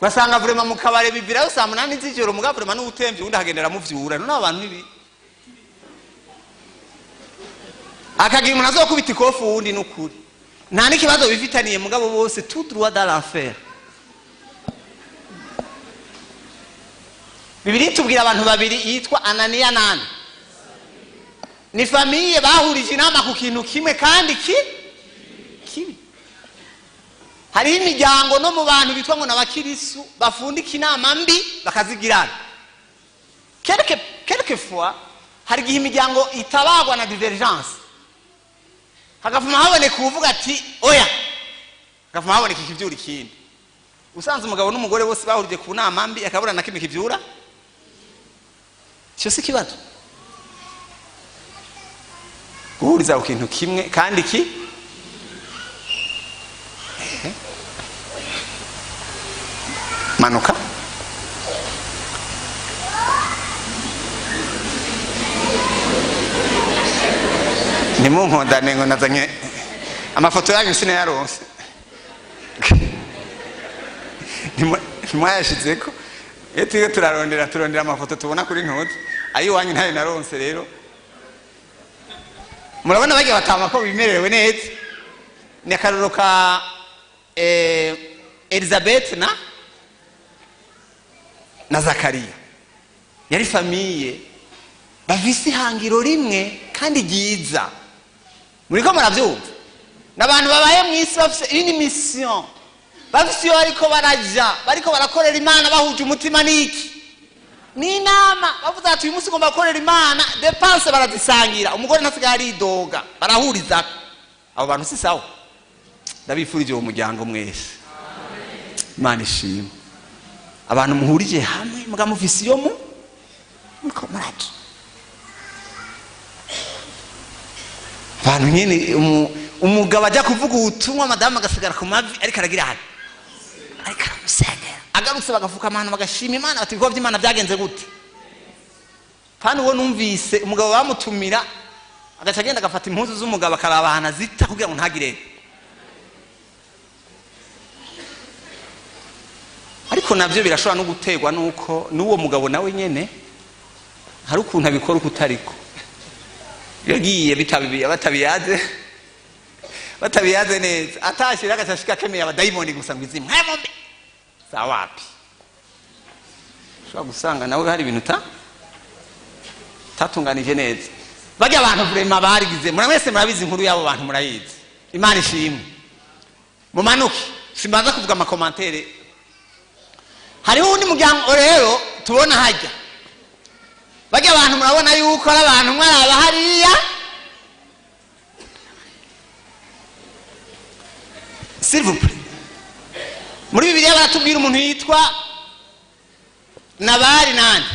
Basanga vraiment mu kabare bibira yo saa 8 z'ijoro muga vraiment n'ubutemvye undi hagendera mu vyura. None abantu ibi akagira umuntu azokubita ikofu wundi n'ukuri nta n'ikibazo bifitaniye mugabo bose tout droit dans l'enfer. Bibiri tubwira abantu babiri yitwa Ananiya nani ni famille bahurije inama ku kintu kimwe kandi kibi. Hari imiryango no mu bantu bitwa ngo n'abakirisu bafundika inama mbi bakazigirana. Quelquefois hari gihe imiryango itabagwa na divergence. Hagafuma haboneka kuvuga ati oya. Hagafuma haboneka ikivyura ikindi. Usanze umugabo n'umugore bose bahurije ku nama mbi akabura na kimwe kivyura. Cyo si kibazo. Guhuriza ku kintu kimwe kandi manuka. Ni munkondane ngo nazanye amafoto yanyu sine yaronse. Mwayashizeko. Etiyo turarondera amafoto tubona kuri ntozi. Ayi wanyu ntayo naronse rero. Murabona bage batama ko bimerewe neza. Ni akaruro ka Elizabeth na Zakariya. Yari famille bavise hangiro rimwe kandi giza. Muriko muravyumva? Nabantu babaye mwisi bafise une mission. bafise iyo bariko barakorera Imana bahuje umutima n'iki n'inama bavuze ati uyu munsi ngomba gukorera Imana dépense barazisangira umugore ntasigaye aridoga barahuriza abo bantu si sawa ndabifurije uwo muryango mwese Imana ishimwe abantu muhurije hamwe muga mufise iyo muko muraje abantu nyene umugabo ajya kuvuga ubutumwa madamu agasigara ku mavi ariko aragira hano ariko aramusengera agarutse bagafuka amahano bagashima Imana bati ibikorwa by'Imana byagenze gute kandi uwo numvise umugabo bamutumira agaca agenda agafata impuzu z'umugabo akaraba ahantu azita kugira ngo ntagire ariko navyo birashobora no gutegwa nuko n'uwo mugabo nawe nyene hari ukuntu abikora uko utariko yagiye batabiyaze neza atashira agashashika kemeye abadayimoni gusa ngo izimwe mwemombe sawapi shobora gusanga nawe hari ibintu tatunganije neza bajya abantu vrema barigize mwese murabizi inkuru y'abo bantu murayizi Imana ishimwe mumanuke simbaza kuvuga amakomantere hariho undi muryango rero tubona hajya bajya abantu murabona yuko ari abantu mwaraba hariya s'il vous plaît muri Bibiliya baratubwira umuntu yitwa Nabali nani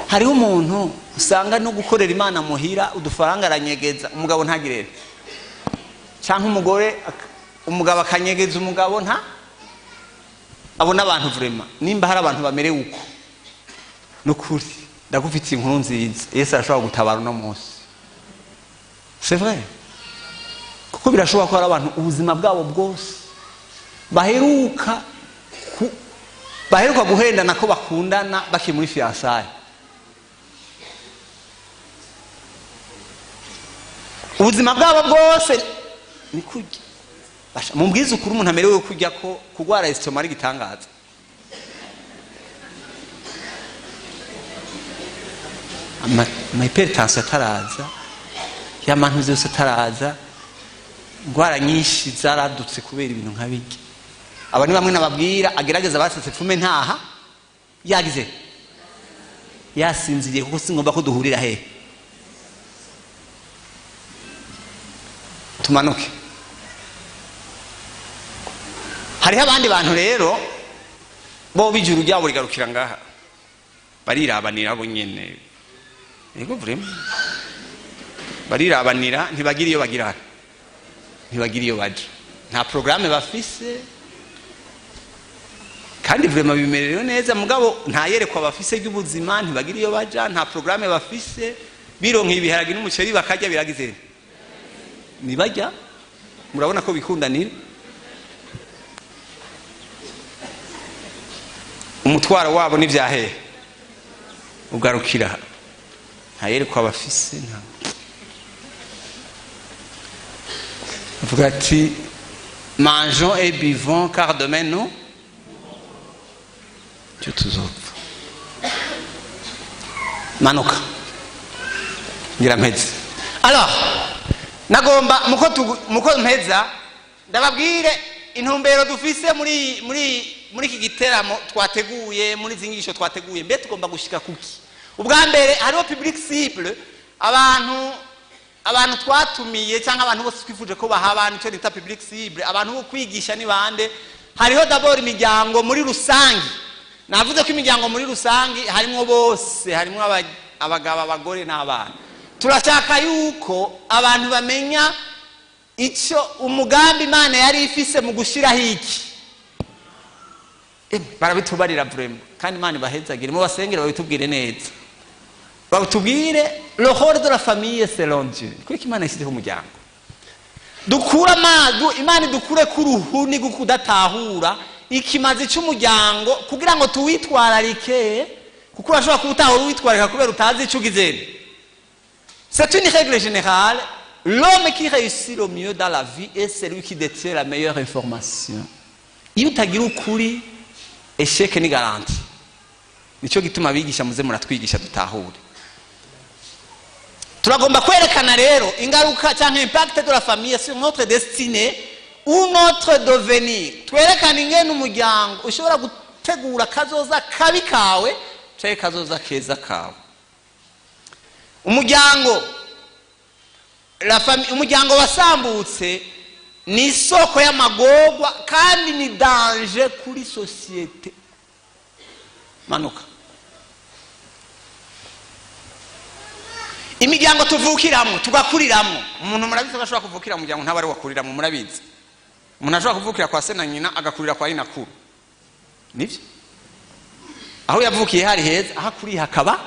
hariho umuntu usanga no gukorera Imana muhira udufaranga aranyegeza umugabo ntagirere cyangwa umugabo akanyegeza umugabo nta abona abantu vrema nimba hari abantu bamerewe uko nukuri ndagufitiye inkuru nziza Yesu arashobora gutabara no munsi c'est vrai kuko birashobora ko hari abantu ubuzima bwabo bwose baheruka guhendana ko bakundana baki muri fiançailles ubuzima bwabo bwose ni kurya mumbwiza ukuri umuntu amerewe kujya ko kugwara estomac ari gitangaza hypertension ataraza yamantu zose ataraza ngwara nyinshi zaradutse kubera ibintu nk'abiki aba ni bamwe nababwira agerageza basetse fume ntaha yagize yasinziriye kuko singomba ko duhurira he tumanuke hariho abandi bantu rero bo bijuru ryabo rigarukira ngaha barirabanira abo nyene ego vraiment barirabanira ntibagira iyo bagira ntibagira iyo baje nta programme bafise kandi vraiment bimerewe neza mugabo nta yerekwa bafise y'ubuzima ntibagira iyo baja nta programme bafise bironka ibiharagi n'umuceri bakarya biragize nibajya murabona ko bikundanira umutwaro wabo n'ivyahe ugarukira ntayerekwa bafise nta vuga ati mangeons et buvons car demain nous Dieu tuzopfa manuka ngira mpeze alors nagomba muko mpeza ndababwire intumbero dufise muri iki giteramo twateguye muri zingisho twateguye mbe tugomba gushika kuki ubwa mbere hariho public cible abantu twatumiye cyangwa abantu bose twifuje ko baha abantu cyo bita public cible abantu bo kwigisha ni bande hariho d'abord imiryango muri rusangi navuze ko imiryango muri rusangi harimo bose harimo abagabo abagore n'abana turashaka yuko abantu bamenya icyo umugambi Imana yari ifise mu gushiraho iki barabitubarira vraiment kandi Imana bahezagire mu basengera babitubwire neza batubwire le rôle de la famille selon Dieu kuko Imana yashyizeho umuryango dukura amadu Imana dukure kuruhuni gukudatahura ikimazi cy'umuryango kugira ngo tuwitwararike kuko urashobora kubutahura witwararika kubera utazi icyo ugizene. C'est une règle générale. L'homme qui réussit le mieux dans la vie est celui qui détient la meilleure information. Iyo utagira ukuri échec ni garanti. Nico gituma bigisha muze muratwigisha dutahure. turagomba kwerekana rero ingaruka cyangwa impact de la famille sur notre destinée ou notre devenir. Twerekana ingene umuryango ushobora gutegura kazoza kabi kawe cyangwa kazoza keza kawe. Umuryango umuryango wasambutse ni isoko y'amagorwa kandi ni danger kuri societe. Manuka. Imiryango tuvukiramo tugakuriramo, umuntu murabizi bashobora kuvukira mu muryango ntabari wakuriramo, murabizi umuntu ashobora kuvukira kwa se na nyina agakurira kwa nyina kuru, nibyo aho yavukiye hari heza, aho akuriye hakaba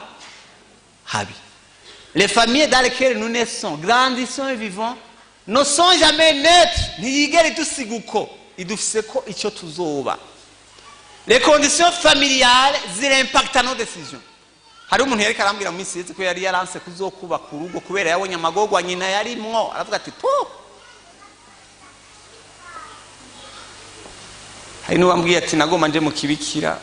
habi. Les familles dans lesquelles nous naissons, grandissons et vivons ne sont jamais neutres, ntiyigera idusiga uko idufise ko icyo tuzoba. Les conditions familiales zirimpacta nos décisions. Hari umuntu yareka arambwira mu minsi yeze ko yari yaranse kuzokubaka urugo kubera yabonye amagorwa nyina yarimwo, aravuga ati po. Hari n'uwambwiye ati nagoma nje mu kibikira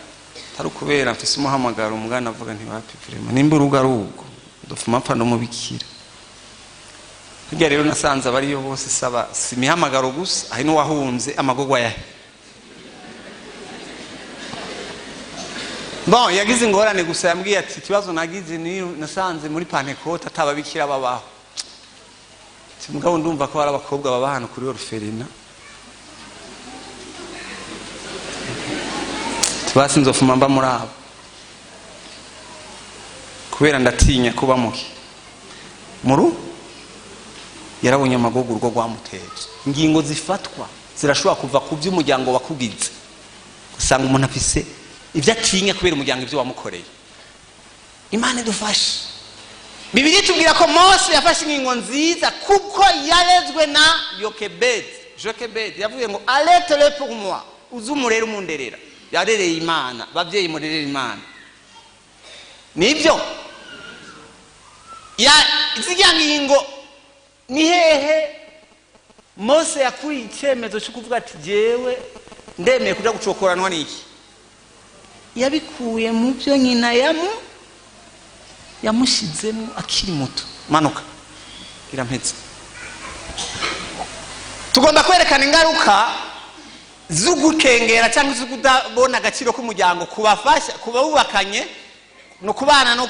tari kubera mfise umuhamagaro, umugana avuga nti wapi vraiment nimba urugo arugo dufuma pfa no mubikira. Hirya rero nasanze abariyo bose saba simihamagaro gusa, hari n'uwahunze amagorwa yahe. Bon, yagize ingorane gusa, yambwiye ati kibazo nagize ni nasanze muri Pentecote atababikira babaho. Mugabo ndumva ko hari abakobwa baba hano kuri Orphelina. Basi nzofuma mba muri abo kubera ndatinya kuba muki muru yarabonye amagorwa urwo rwamuteje. Ingingo zifatwa zirashobora kuva ku by'umuryango wakugize, usanga umuntu afise ibyo atinya kubera umuryango ibyo wamukoreye. Imana idufashe. Bibiliya tubwira ko Mose yafashe ingingo nziza kuko yarezwe na Jochebed yavuye ngo allez-le pour moi, uzumurere umunderera. Yarereye Imana, babyeyi murerera Imana. Nibyo ya izijya ngingo ni hehe Mose yakuri icyemezo cyo kuvuga ati jewe ndemeye kuja gucokoranwa niki. Yabikuye mu byo nyina yamushizemo akiri muto. Manuka irampetse. Tugomba kwerekana ingaruka zugukengera cyangwa zugudabona agaciro k'umuryango kubafasha kubawubakanye no kubana no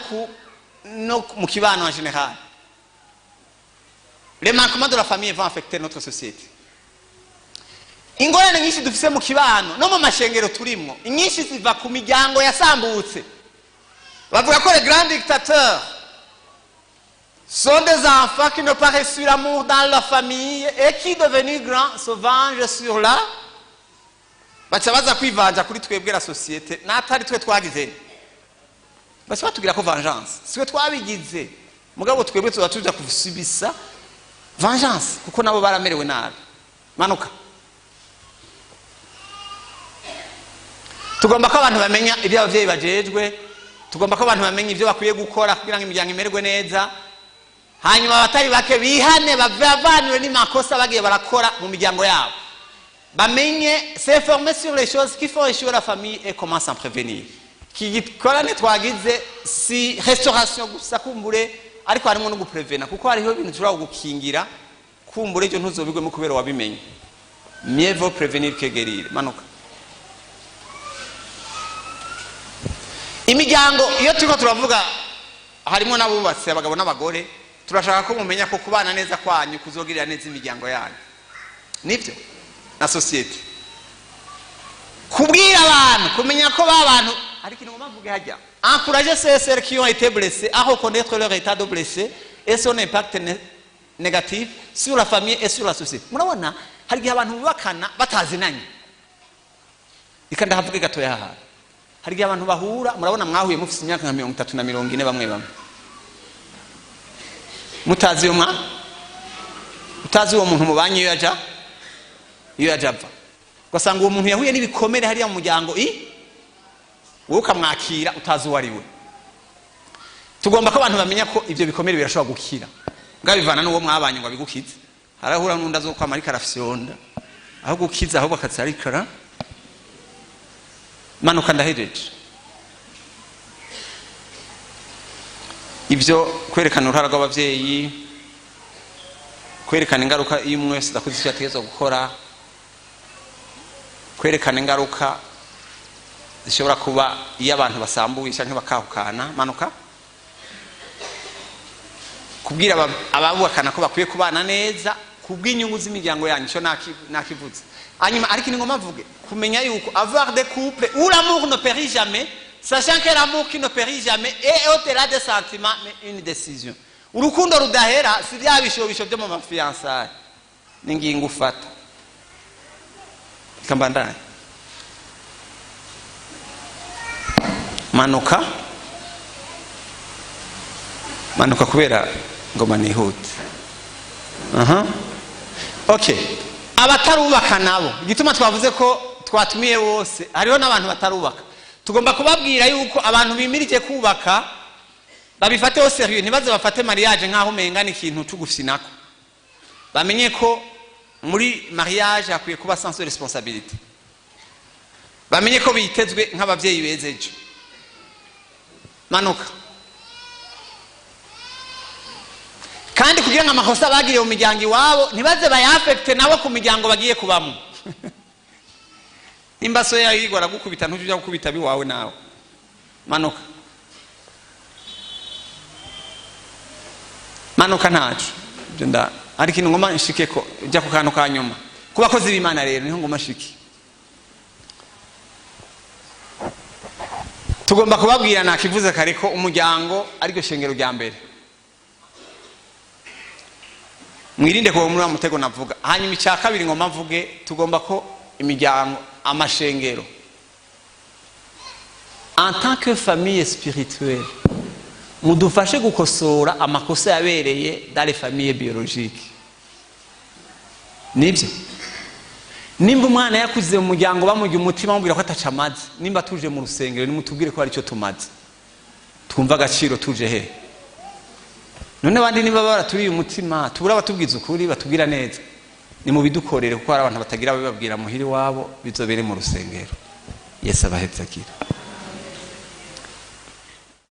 mu kibano en général. Les manquements de la famille vont affecter notre société. Ingorane nyinshi dufise mu kibano no mu mashengero turimo, inyinshi ziva ku miryango yasambutse. Bavuga ko les grands dictateurs sont des enfants qui n'ont pas reçu l'amour dans leur famille et qui, devenus grands, se vengent sur la bacha baza kwivanja kuri twebwe la société natari twe twagize. Basi batugira ko vengeance siwe twabigize, mugabo twebwe tuzatuja kuvusibisa vengeance kuko nabo baramerewe nabi. Manuka. Tugomba ko abantu bamenya ibyo abavyeyi bajejwe, tugomba ko abantu bamenya ibyo bakwiye gukora kugira ngo imiryango imererwe neza, hanyuma abatari bake bihane bavanwe n'imakosa bagiye barakora mu miryango yabo. Bamenye s'informer sur les choses qui font échouer la famille et comment s'en prévenir. Kigikorane twagize si restauration gusa kumbure, ariko harimo no guprevena kuko hariho ibintu turi gukingira kumbure cyo ntuzobigwemo kubera wabimenye. Mieux vaut prévenir que guérir. Manuka. Imiryango iyo turiko turavuga harimo nabubatse abagabo n'abagore, turashaka ko mumenya ko kubana neza kwanyu kuzogirira neza imiryango yanyu. Nibyo na société. Kubwira abantu kumenya ko babantu ariko ngo bavuge hajya encourager ces sœurs qui ont été blessées à reconnaître leur état de blessé et son impact négatif sur la famille et sur la société. Murabona hari gihe abantu bubakana batazinanye. Ikanda havuge gato yaha. Hari gihe abantu bahura, murabona mwahuye mufite imyaka nka 30 na 40 bamwe mutazi utazi uwo muntu mubanye iyo yajava ugasanga uwo muntu yahuye n'ibikomere hariya mu muryango wowe ukamwakira utazi uwo ari we. Tugomba ko abantu bamenya ko ibyo bikomere birashobora gukira, ngabivana n'uwo mwabanye ngo abigukize. Harahura n'undi azo kwa marika rafyonda aho gukiza aho bakatsarikara. Manuka ndahejeje. ibyo kwerekana uruhara rw'ababyeyi, kwerekana ingaruka iyo umwe wese adakoze icyo yategerezwa gukora, kwerekana ingaruka zishobora kuba iyo abantu basambuye cyangwa bakahukana. Manuka kubwira ababukana ko bakwiye kubana neza kubw'inyungu z'imiryango yanyu, cyo nakivuze. Hanyuma ariko ni ngoma mvuge kumenya yuko avoir des couples où l'amour ne périt jamais, sachant que l'amour qui ne périt jamais est au-delà des sentiments mais une décision. Urukundo rudahera si bya bishobisho byo mu mafiançailles, ningingo ufata kambandana. Manuka kubera ngoma nihute. Okay, abatarubaka nabo igituma twavuze ko twatumiye bose, hariho n'abantu batarubaka. Tugomba kubabwira yuko abantu bimirije kubaka babifate au sérieux, ntibaze bafate mariage nkaho mengana ikintu cy'ugufinako. Bamenye ko muri mariage hakwiye kuba sens de responsabilité. Bamenye ko bitezwe nk'abavyeyi bezeje. Manuka kandi kugira ngo amakosa bagiriye mu miryango iwabo ntibaze bayaffecte nabo ku miryango bagiye kubamo. Imbaso yayo igora gukubita ntujya gukubita biwawe nawe. Manuka ntacu nda ariko ngoma nshike ko ujya ku kantu ka nyuma ku bakozi b'Imana. Rero niho ngoma shiki tugomba kubabwira nakivuze kare ko umuryango ariko shengero rya mbere. Mwirinde ko muri amutego navuga. Hanyuma icya kabiri ngoma mvuge tugomba ko imiryango amashengero en tant que famille spirituelle mudufashe gukosora amakosa yabereye dans les familles biologiques. Nibyo nimba umwana yakuze mu muryango bamujya umutima bamubwira ko atacamaze, nimba tuje mu rusengero nimutubwire ko ari cyo tumaze, twumva agaciro tuje he. None bandi nimba baraturiye umutima tubura batubwiza ukuri batubwira neza, ni mu bidukorere kuko hari abantu batagira babibabwira muhiri wabo bizobere mu rusengero. Yesu abahetse akira.